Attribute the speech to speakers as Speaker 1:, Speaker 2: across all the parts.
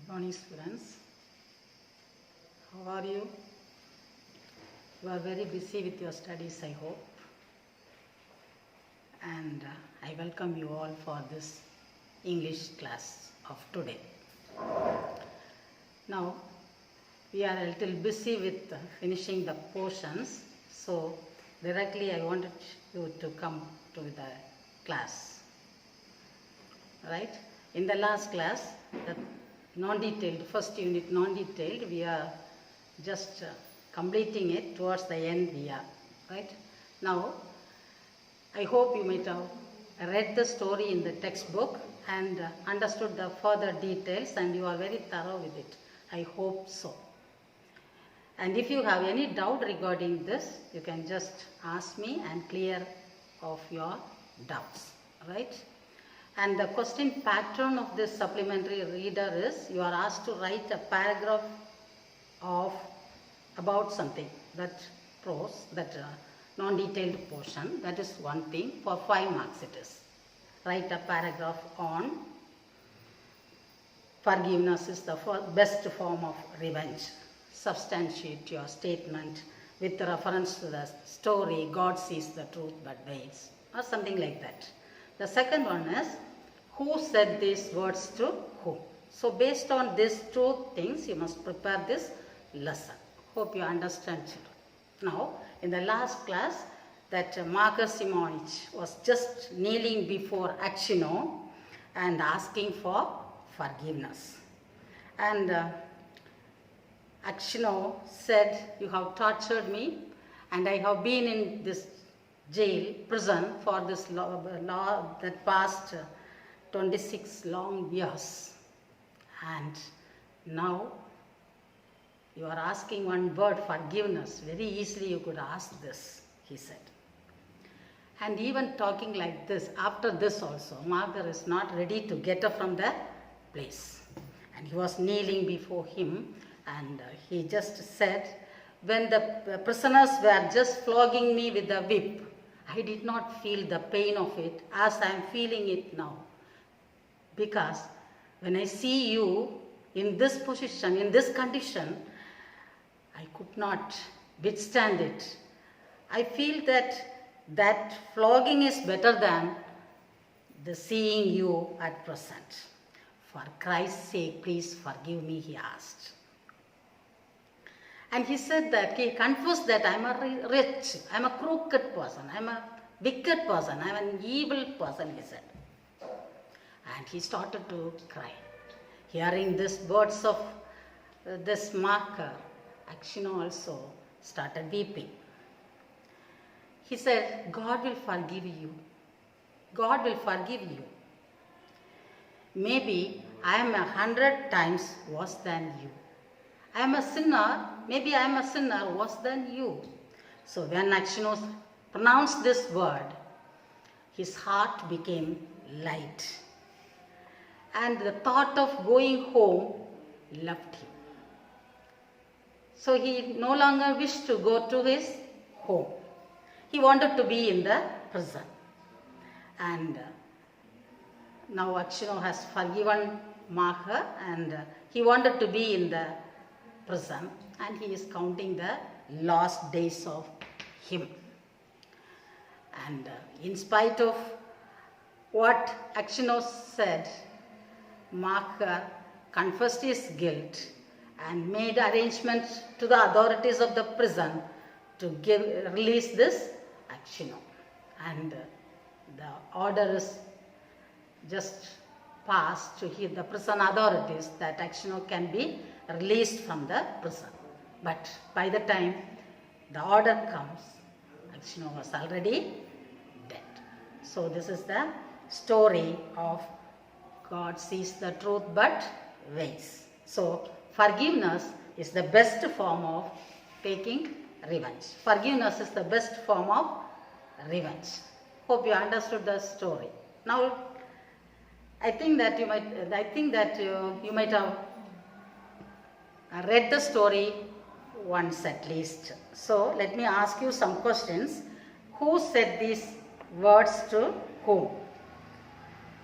Speaker 1: Morning students, how are you? You are very busy with your studies, I hope, and I welcome you all for this English class of today. Now we are a little busy with finishing the portions, so directly I wanted you to come to the class, right? In the last class, the non-detailed, first unit non-detailed, we are just completing it. Towards the end we are, right? Now I hope you might have read the story in the textbook and understood the further details, and you are very thorough with it. I hope so. And if you have any doubt regarding this, you can just ask me and clear off your doubts, right? And the question pattern of this supplementary reader is, you are asked to write a paragraph about something, that prose, that non-detailed portion. That is one thing. For 5 marks it is. Write a paragraph on forgiveness is the best form of revenge. Substantiate your statement with reference to the story, God sees the truth but waits, or something like that. The second one is, who said these words to whom? So based on these 2 things, you must prepare this lesson. Hope you understand, children. Now, in the last class, that Marcus Simonich was just kneeling before XII and asking for forgiveness. And XII said, you have tortured me and I have been in this jail, prison for this law that past 26 long years, and now you are asking one word, forgiveness. Very easily you could ask this, he said. And even talking like this, after this also, Margaret is not ready to get up from the place. And he was kneeling before him, and he just said, when the prisoners were just flogging me with the whip, I did not feel the pain of it as I am feeling it now. Because when I see you in this position, in this condition, I could not withstand it. I feel that flogging is better than the seeing you at present. For Christ's sake, please forgive me, he asked. And he said that, he confessed that I am a wretch, I am a crooked person, I am a wicked person, I am an evil person, he said. And he started to cry. Hearing these words of this marker, XII also started weeping. He said, God will forgive you. God will forgive you. Maybe I am 100 times worse than you. I am a sinner. Maybe I am a sinner worse than you. So when XII pronounced this word, his heart became light. And the thought of going home left him. So he no longer wished to go to his home. He wanted to be in the prison. And now XII has forgiven Marker, and he wanted to be in the prison, and he is counting the last days of him. And in spite of what XII said, Marker confessed his guilt and made arrangements to the authorities of the prison to release this XII. And the order is just passed to the prison authorities that XII can be released from the prison. But by the time the order comes, XII was already dead. So this is the story of God sees the truth but waits. So forgiveness is the best form of taking revenge. Forgiveness is the best form of revenge. Hope you understood the story. Now, I think that you might have read the story once at least. So let me ask you some questions. Who said these words to whom?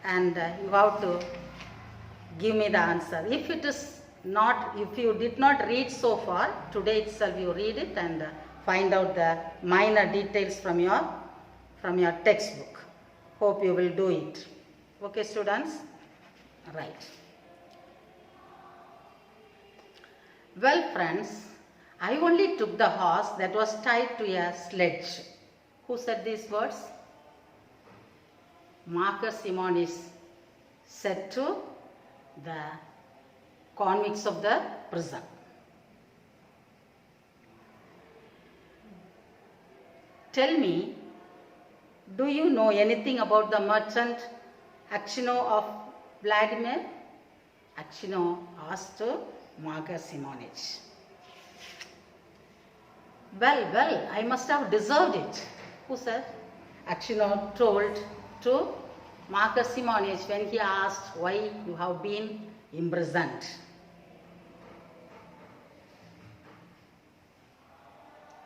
Speaker 1: And you have to give me the answer. If it is not, if you did not read so far, today itself you read it and find out the minor details from your textbook. Hope you will do it. Okay, students? Right. Well, friends, I only took the horse that was tied to a sledge. Who said these words? Marcus Simonis said to the convicts of the prison. Tell me, do you know anything about the merchant XII of Vladimir? XII asked Marcus Simonis. Well, I must have deserved it. Who said? XII told to Marcus Simonis when he asked why you have been imprisoned.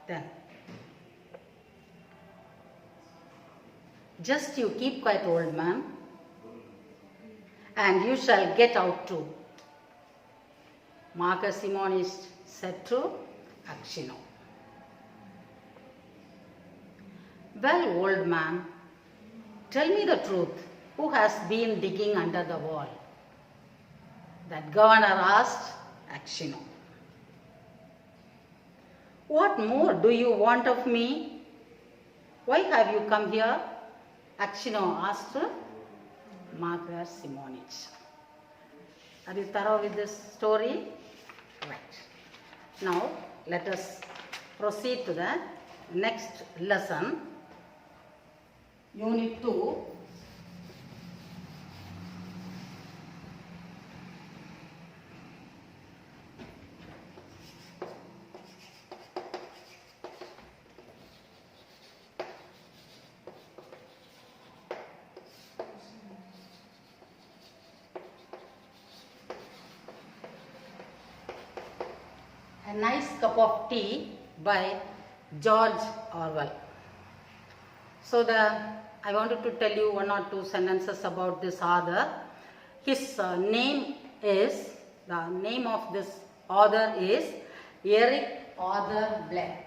Speaker 1: Then, just you keep quiet, old man, and you shall get out too, Marcus Simonis said to XII. Well, old man, tell me the truth. Who has been digging under the wall? That governor asked XII. What more do you want of me? Why have you come here? XII asked Marcus Simonis. Are you thorough with this story? Right. Now, let us proceed to the next lesson. Unit 2. A Nice Cup of Tea by George Orwell. So I wanted to tell you one or two sentences about this author. His name is, the name of this author is Eric Arthur Blair.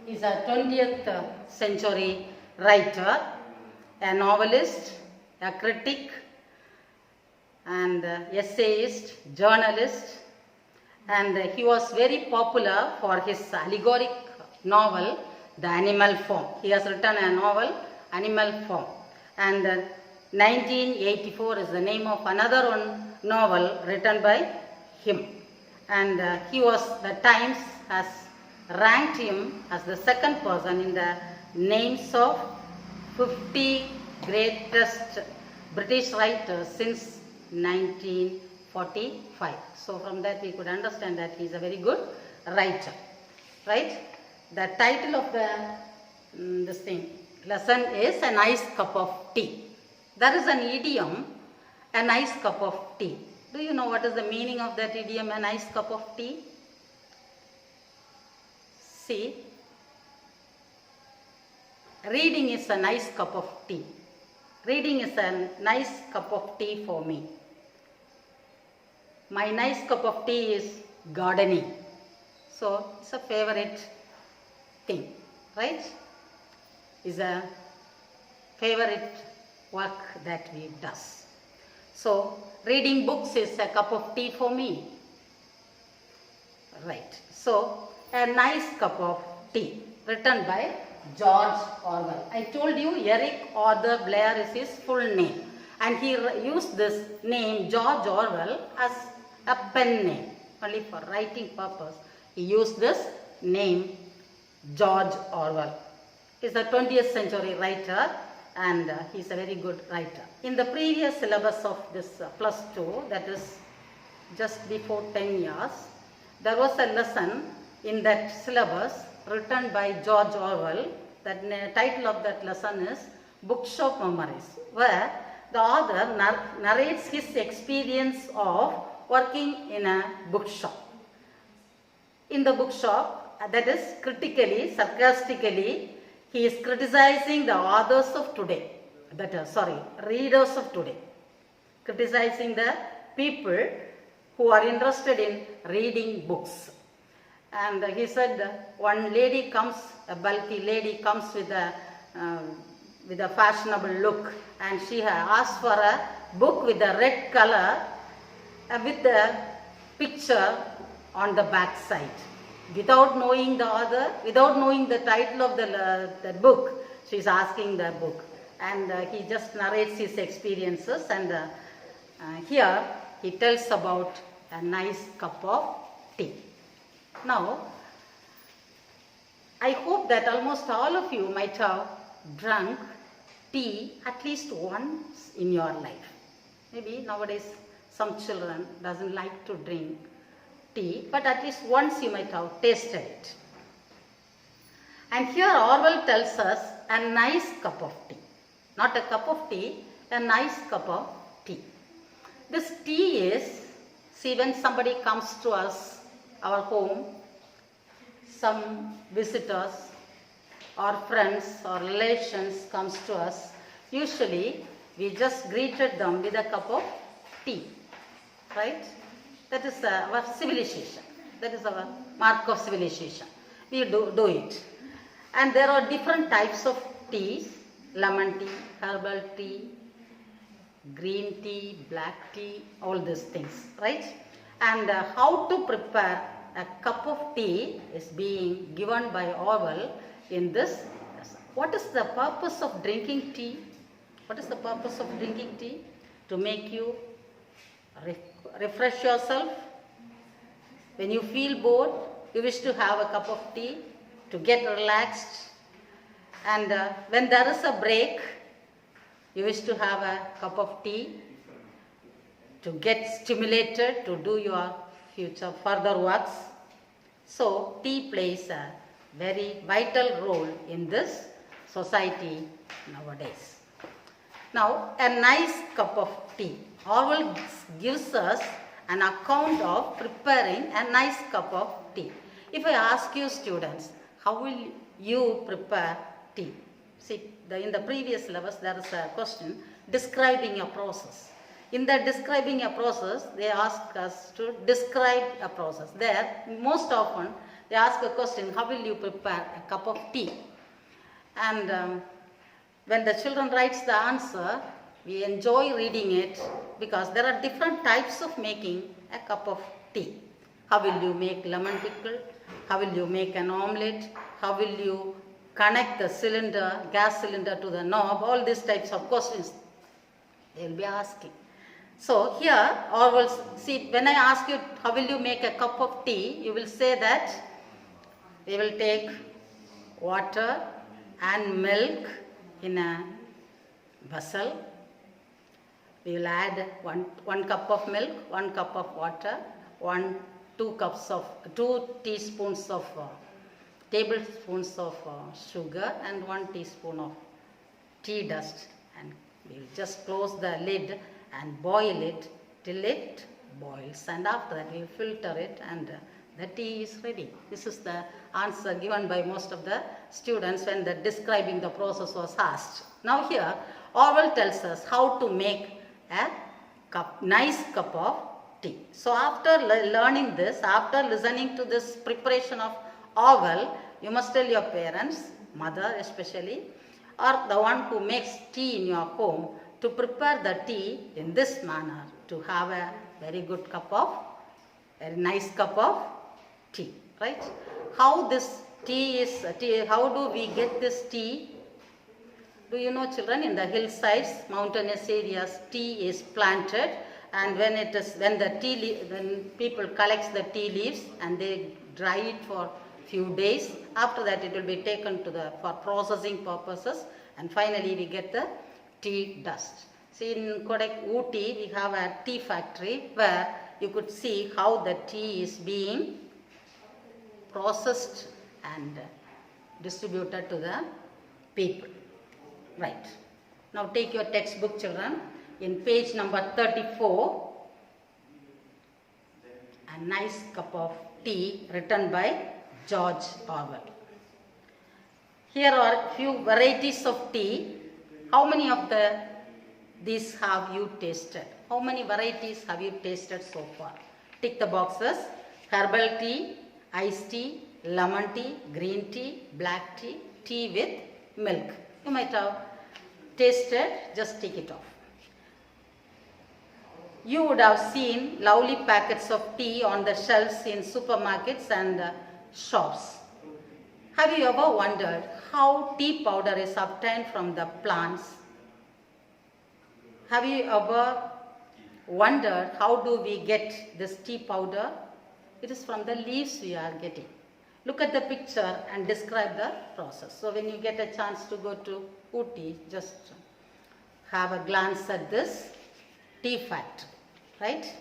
Speaker 1: He is a 20th century writer, a novelist, a critic, and essayist, journalist, and he was very popular for his allegoric novel, The Animal Farm. He has written a novel, Animal Farm, and 1984 is the name of another one novel written by him, and the Times has ranked him as the second person in the names of 50 greatest British writers since 1945. So from that we could understand that he is a very good writer, right? The title of the lesson is A Nice Cup of Tea. There is an idiom, a nice cup of tea. Do you know what is the meaning of that idiom, a nice cup of tea? See, reading is a nice cup of tea. Reading is a nice cup of tea for me. My nice cup of tea is gardening. So it's a favorite thing, right? It's a favorite work that we does. So reading books is a cup of tea for me. Right. So A Nice Cup of Tea, written by George Orwell. I told you Eric Arthur Blair is his full name, and he used this name George Orwell as a pen name. Only for writing purpose, he used this name George Orwell. He is a 20th century writer, and he is a very good writer. In the previous syllabus of this plus 2, that is just before 10 years, there was a lesson in that syllabus written by George Orwell. The title of that lesson is Bookshop Memories, where the author narrates his experience of working in a bookshop. In the bookshop, that is critically, sarcastically, he is criticizing the authors of today, readers of today, criticizing the people who are interested in reading books. And he said, one lady comes, a bulky lady comes with a fashionable look, and she asked for a book with a red color with the picture on the back side. Without knowing the author, without knowing the title of the book, she is asking the book. And he just narrates his experiences, and here he tells about a nice cup of tea. Now, I hope that almost all of you might have drunk tea at least once in your life. Maybe nowadays some children doesn't like to drink tea, but at least once you might have tasted it. And here Orwell tells us a nice cup of tea. Not a cup of tea, a nice cup of tea. This tea is, see, when somebody comes to us, our home, some visitors or friends or relations comes to us, usually we just greeted them with a cup of tea, right? That is our civilization. That is our mark of civilization. We do it. And there are different types of teas: lemon tea, herbal tea, green tea, black tea, all these things, right? And how to prepare a cup of tea is being given by Orwell in this. What is the purpose of drinking tea? What is the purpose of drinking tea? To make you refresh yourself. When you feel bored, you wish to have a cup of tea to get relaxed. And when there is a break, you wish to have a cup of tea to get stimulated to do your future further works. So tea plays a very vital role in this society nowadays. Now, a nice cup of tea. Orwell gives us an account of preparing a nice cup of tea. If I ask you students, how will you prepare tea? See, in the previous levels there is a question describing a process. In the describing a process, they ask us to describe a process. There, most often, they ask a question, how will you prepare a cup of tea? And when the children writes the answer, we enjoy reading it because there are different types of making a cup of tea. How will you make lemon pickle? How will you make an omelette? How will you connect the cylinder, gas cylinder to the knob? All these types of questions they will be asking. So here, Orwell, see, when I ask you, how will you make a cup of tea? You will say that we will take water and milk in a vessel. We will add one cup of milk, 1 cup of water, 2 teaspoons of tablespoons of sugar, and 1 teaspoon of tea dust. And we will just close the lid and boil it till it boils, and after that we will filter it, and the tea is ready. This is the answer given by most of the students when describing the process was asked. Now here Orwell tells us how to make a nice cup of tea. So after learning this, after listening to this preparation of Orwell, you must tell your parents, mother especially, or the one who makes tea in your home, to prepare the tea in this manner, to have a very good cup of, very nice cup of tea, right? How this tea is, how do we get this tea? Do you know, children, in the hillsides, mountainous areas, tea is planted, and when people collects the tea leaves and they dry it for few days, after that it will be taken for processing purposes, and finally we get the tea dust. See, in Ooty we have a tea factory where you could see how the tea is being processed and distributed to the people. Right. Now take your textbook, children. In page number 34, a nice cup of tea written by George Orwell. Here are few varieties of tea. How many of these have you tasted? How many varieties have you tasted so far? Tick the boxes. Herbal tea, iced tea, lemon tea, green tea, black tea, tea with milk. You might have tasted, just take it off. You would have seen lovely packets of tea on the shelves in supermarkets and shops. Have you ever wondered how tea powder is obtained from the plants? Have you ever wondered how do we get this tea powder? It is from the leaves we are getting. Look at the picture and describe the process. So when you get a chance to go to Ooty, just have a glance at this tea factory, right?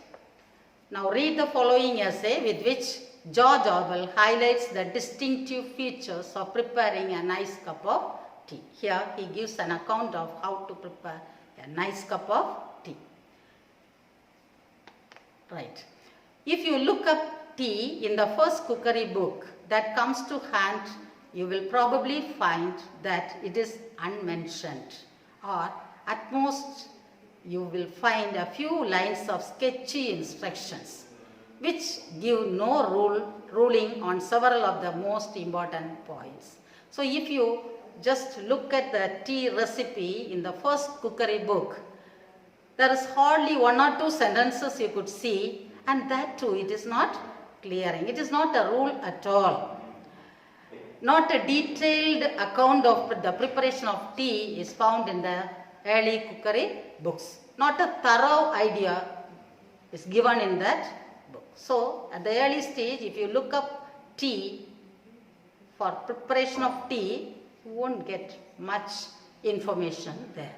Speaker 1: Now read the following essay with which George Orwell highlights the distinctive features of preparing a nice cup of tea. Here he gives an account of how to prepare a nice cup of tea. Right. If you look up tea in the first cookery book that comes to hand, you will probably find that it is unmentioned, or at most you will find a few lines of sketchy instructions which give no ruling on several of the most important points. So if you just look at the tea recipe in the first cookery book, there is hardly one or two sentences you could see, and that too it is not clearing. It is not a rule at all. Not a detailed account of the preparation of tea is found in the early cookery books. Not a thorough idea is given in that book. So at the early stage, if you look up tea, for preparation of tea, you won't get much information there.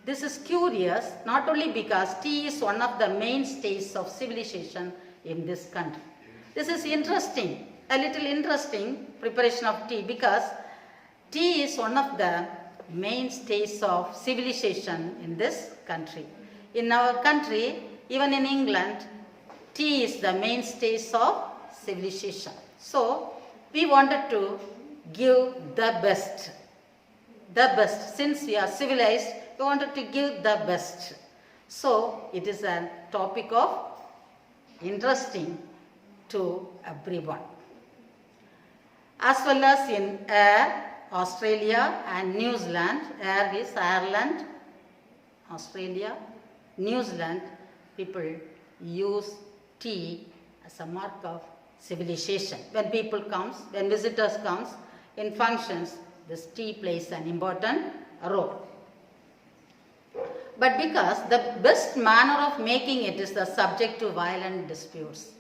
Speaker 1: This is curious not only because tea is one of the mainstays of civilization in this country. This is interesting, a little interesting preparation of tea, because tea is one of the mainstays of civilization in this country. In our country, even in England, tea is the mainstays of civilization. So we wanted to give the best. Since we are civilized, we wanted to give the best. So it is a topic of interesting to everyone. As well as in Ayr, Australia and New Zealand, Ayr is Ireland, Australia, New Zealand, people use tea as a mark of civilization. When visitors comes in functions, this tea plays an important role. But because the best manner of making it is the subject to violent disputes.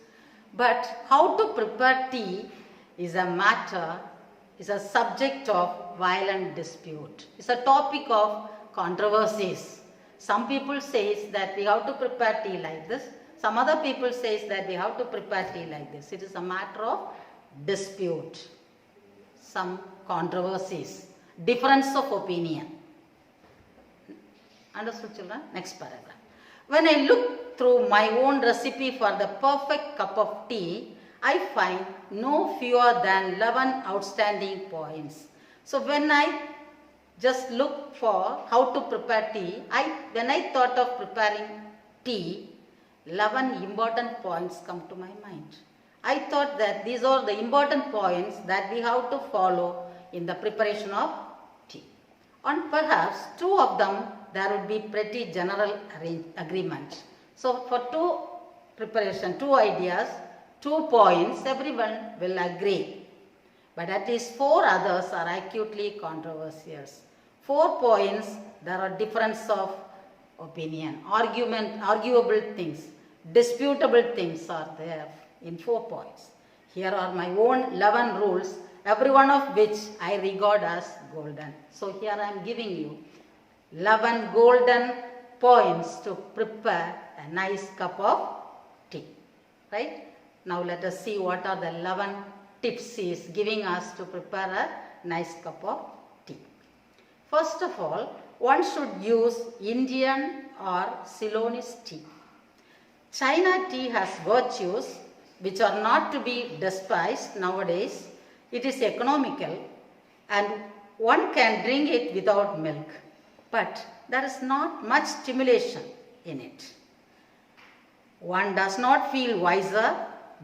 Speaker 1: But how to prepare tea is a subject of violent dispute. It's a topic of controversies. Some people say that we have to prepare tea like this. Some other people say that we have to prepare tea like this. It is a matter of dispute. Some controversies. Difference of opinion. Understood, children? Next paragraph. When I look through my own recipe for the perfect cup of tea, I find no fewer than 11 outstanding points. So when I just look for how to prepare tea, when I thought of preparing tea, 11 important points come to my mind. I thought that these are the important points that we have to follow in the preparation of tea. And perhaps two of them there would be pretty general agreement. So for two ideas, 2 points, everyone will agree. But at least 4 others are acutely controversial. 4 points, there are difference of opinion, arguable things, disputable things are there in 4 points. Here are my own 11 rules, every one of which I regard as golden. So here I am giving you 11 golden points to prepare a nice cup of tea. Right? Now let us see what are the 11 tips he is giving us to prepare a nice cup of tea. First of all, one should use Indian or Ceylonese tea. China tea has virtues which are not to be despised nowadays. It is economical, and one can drink it without milk, but there is not much stimulation in it. One does not feel wiser,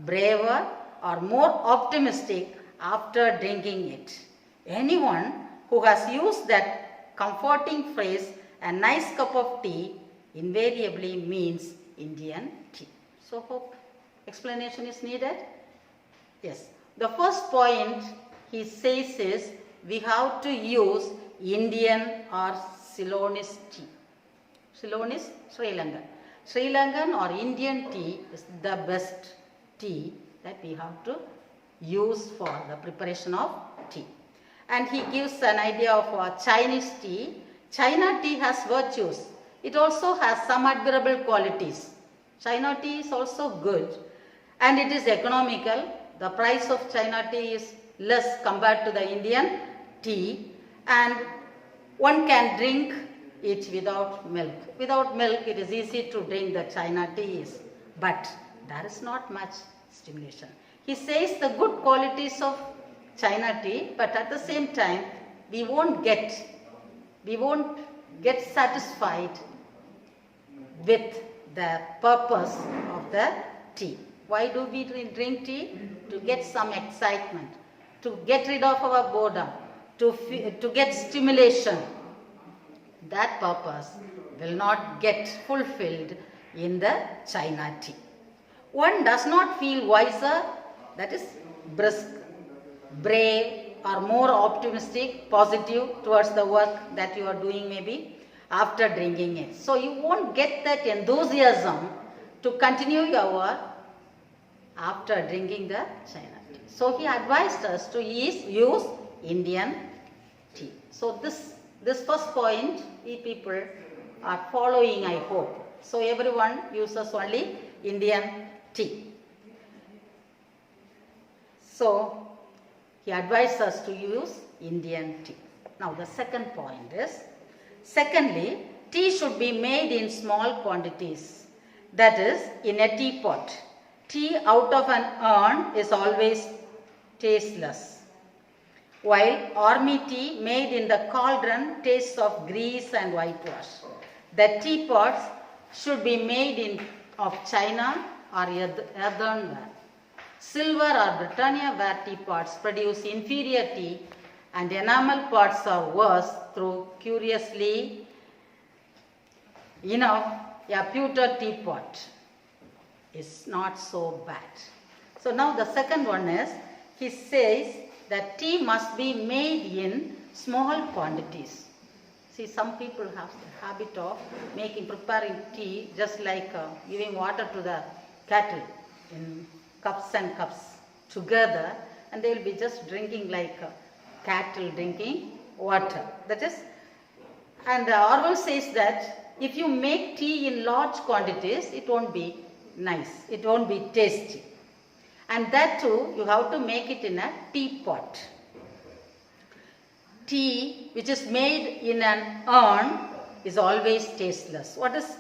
Speaker 1: braver, or more optimistic after drinking it. Anyone who has used that comforting phrase, a nice cup of tea, invariably means Indian tea. So hope explanation is needed. Yes. The first point he says is we have to use Indian or Ceylonese tea. Ceylon is Sri Lankan. Sri Lankan or Indian tea is the best tea that we have to use for the preparation of tea. And he gives an idea of Chinese tea. China tea has virtues. It also has some admirable qualities. China tea is also good and it is economical. The price of China tea is less compared to the Indian tea, and one can drink it without milk. Without milk it is easy to drink the China teas, but there is not much stimulation. He says the good qualities of China tea, but at the same time we won't get satisfied with the purpose of the tea. Why do we drink tea? To get some excitement, to get rid of our boredom, to get stimulation. That purpose will not get fulfilled in the China tea. One does not feel wiser, that is brisk, brave, or more optimistic, positive towards the work that you are doing maybe after drinking it. So you won't get that enthusiasm to continue your work after drinking the China tea. So he advised us to use Indian tea. So this first point we people are following, I hope. So everyone uses only Indian tea. So he advised us to use Indian tea. Now the second point is, secondly, tea should be made in small quantities, that is in a teapot. Tea out of an urn is always tasteless, while army tea made in the cauldron tastes of grease and whitewash. The teapots should be made of china or earthenware. Silver or Britannia ware teapots produce inferior tea, and enamel pots are worse through, curiously enough, a pewter teapot is not so bad. So now the second one is, he says that tea must be made in small quantities. See, some people have the habit of preparing tea just like giving water to the cattle in cups and cups together, and they will be just drinking like cattle drinking water. That is, and Orwell says that if you make tea in large quantities, it won't be nice, it won't be tasty. And that too, you have to make it in a teapot. Tea which is made in an urn is always tasteless. What is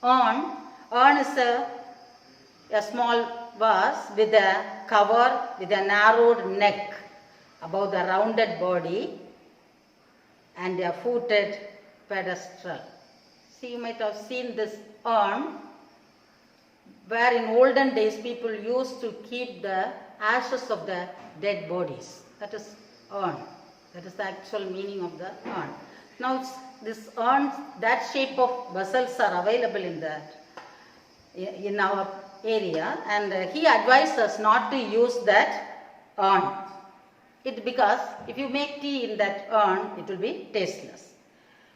Speaker 1: urn? Urn is a small vase with a cover with a narrowed neck above the rounded body and a footed pedestal. See, you might have seen this urn where in olden days people used to keep the ashes of the dead bodies. That is urn. That is the actual meaning of the urn. Now this urn, that shape of vessels are available in our area, and he advised us not to use that urn. Because if you make tea in that urn, it will be tasteless.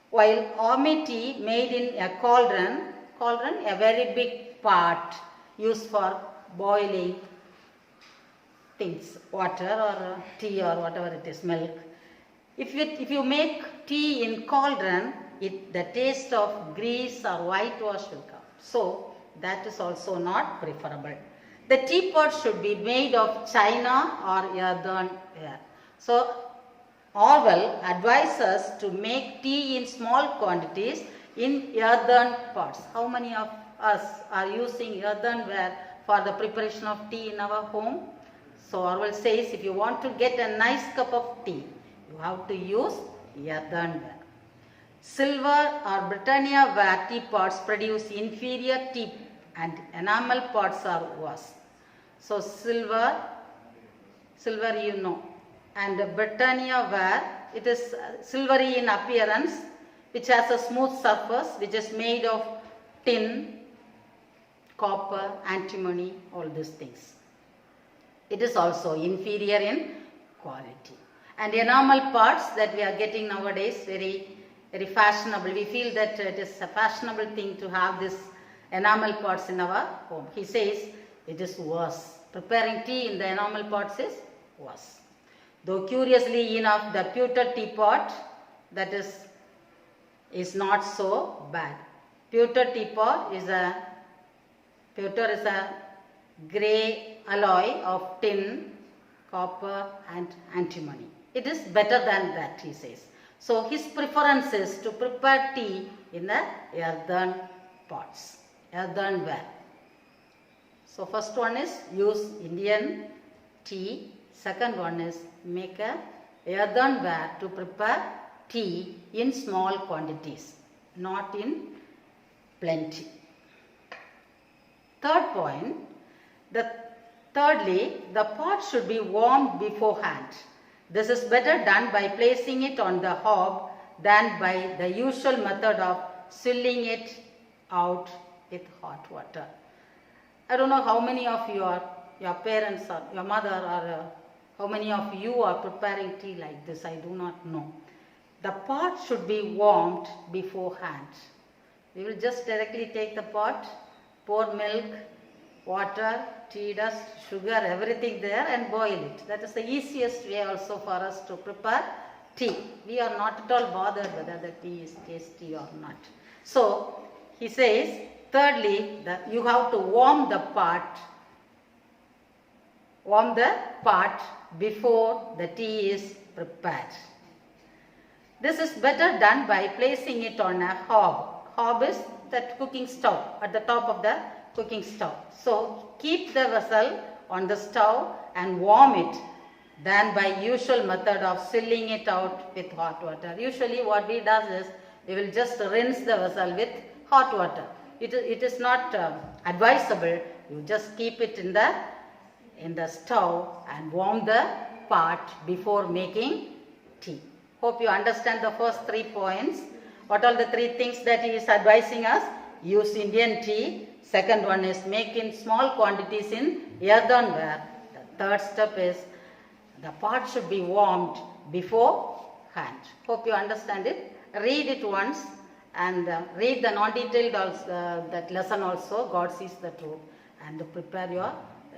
Speaker 1: While army tea made in a cauldron, a very big pot used for boiling things, water or tea or whatever it is, milk. If you make tea in cauldron, the taste of grease or whitewash will come. So that is also not preferable. The teapot should be made of china or earthenware. So Orwell advises us to make tea in small quantities in earthen pots. How many of us are using earthenware for the preparation of tea in our home? So Orwell says if you want to get a nice cup of tea, You have to use earthenware. Silver or Britannia ware teapots produce inferior tea and enamel pots are worse. So silver you know, and Britannia ware, it is silvery in appearance, which has a smooth surface, which is made of tin, copper, antimony, all these things. It is also inferior in quality. And enamel pots that we are getting nowadays, very fashionable. We feel that it is a fashionable thing to have this enamel pots in our home. He says it is worse. Preparing tea in the enamel pots is worse. Though curiously enough, the pewter teapot, that is not so bad. Pewter teapot is a grey alloy of tin, copper and antimony. It is better than that, he says. So his preference is to prepare tea in the earthen pots, earthenware. So first one is use Indian tea. Second one is make a earthenware to prepare tea in small quantities, not in plenty. Third point, thirdly, the pot should be warmed beforehand. This is better done by placing it on the hob than by the usual method of swilling it out with hot water. I don't know how many of your parents or your mother or how many of you are preparing tea like this. I do not know. The pot should be warmed beforehand. We will just directly take the pot, pour milk, water, tea dust, sugar, everything there and boil it. That is the easiest way also for us to prepare tea. We are not at all bothered whether the tea is tasty or not. So he says, thirdly, that you have to warm the pot before the tea is prepared. This is better done by placing it on a hob. Hob is that cooking stove, at the top of the cooking stove. So keep the vessel on the stove and warm it than by usual method of swilling it out with hot water. Usually what we do is we will just rinse the vessel with hot water. It is not advisable. You just keep it in the stove and warm the pot before making tea. Hope you understand the first 3 points. What are the 3 things that he is advising us? Use Indian tea. Second one is make in small quantities in earthenware. The third step is the pot should be warmed beforehand. Hope you understand it. Read it once and read the non-detailed that lesson also, God sees the truth, and prepare your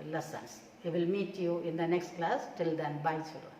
Speaker 1: lessons. We will meet you in the next class. Till then, bye children.